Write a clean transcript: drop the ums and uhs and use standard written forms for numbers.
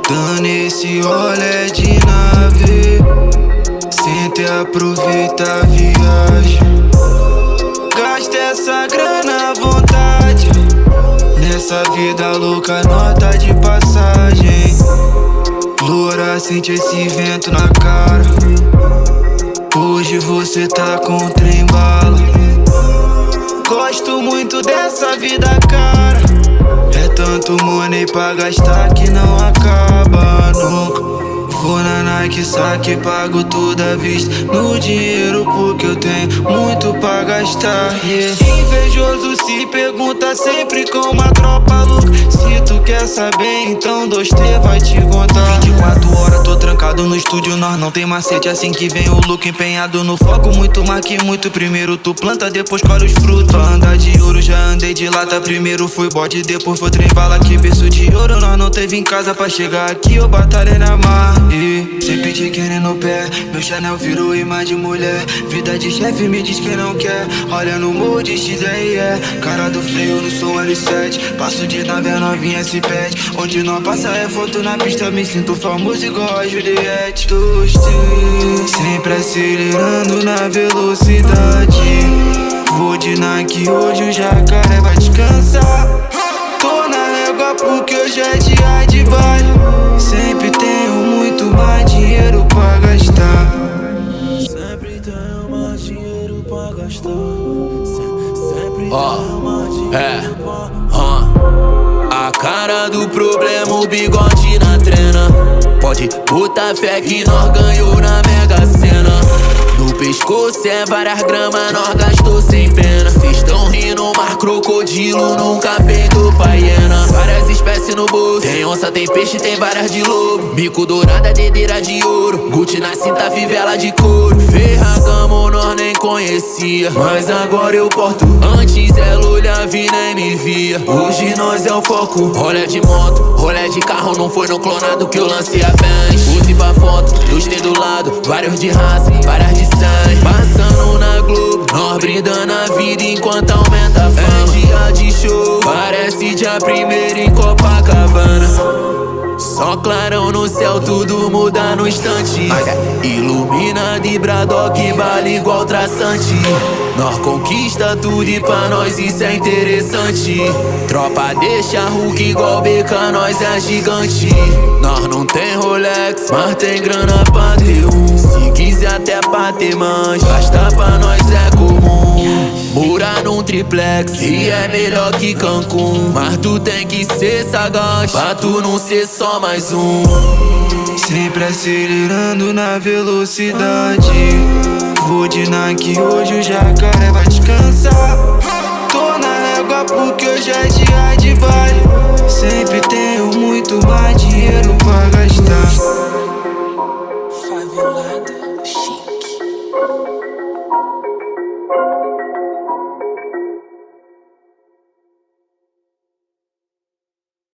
Dando esse rolê de nave, senta e aproveita a viagem. Gasta essa grana à vontade, nessa vida louca nota de passagem. Loura, sente esse vento na cara, hoje você tá com o trem bala. Gosto muito dessa vida cara, é tanto money pra gastar que não acaba nunca. Vou na Nike, saque, pago tudo à vista no dinheiro porque eu tenho muito pra gastar, yeah. Invejoso se pergunta sempre com uma tropa louca. Se tu quer saber, então 2T vai te contar. 24 horas tô trancado no estúdio, nós não tem macete. Assim que vem o look empenhado no foco, muito mais que muito. Primeiro tu planta, depois colhe os frutos. Pra andar de ouro já andei de lata. Primeiro fui bode, depois foi trem bala. Que berço de ouro nós não teve em casa. Pra chegar aqui eu batalhei na mar. E sempre de querer no pé, meu Chanel virou imã de mulher. Vida de chefe me diz que não quer. Olha no morro de XRE, cara do freio no som L7. Passo de nave, a novinha se pede. Onde não passa é foto na pista, me sinto famoso igual a Juliette. 2T, sempre acelerando na velocidade. Vou de Nike, hoje o jacaré vai descansar. Tô na régua porque hoje é dia de baile. Sempre tenho muito mais dinheiro pra gastar. Sempre tenho mais dinheiro pra gastar. Sempre tenho mais dinheiro A cara do problema, o bigode na trena. Pode botar fé que nós ganhou na Mega Sena. No pescoço é várias gramas, nós gastou sem pena. Cês tão rindo, mas crocodilo nunca peidou pra hiena. Várias espécies no bolso, tem onça, tem peixe, tem várias de lobo. Bico dourada, dedeira de ouro, Gucci na cinta, fivela de couro. Ferragamo nós nem conhecia, mas agora eu porto. Antes ela olhava e nem me via, hoje nós é o foco. Rolé de moto, rolé de carro, não foi no clonado que eu lancei a Benz. Use pra foto, 2T do lado, vários de raça, várias de sangue. Passando na Globo, nós brindando a vida enquanto aumenta a fama. É dia de show, parece dia 1º em Copacabana. Só clarão no céu, tudo muda no instante. Iluminado e Bradock, bala igual traçante. Nós conquista tudo e pra nós isso é interessante. Tropa deixa Hulk igual BK, nós é gigante. Nós não tem Rolex, mas tem grana pra ter um. Se quiser até pra ter mancha, gastar pra nós é comum. Morar num triplex e é melhor que Cancún, mas tu tem que ser sagaz pra tu não ser só mais um. Sempre acelerando na velocidade. Vou de Nike, hoje o jacaré vai descansar. Tô na régua porque hoje é dia de baile. Sempre tenho muito mais dinheiro pra gastar.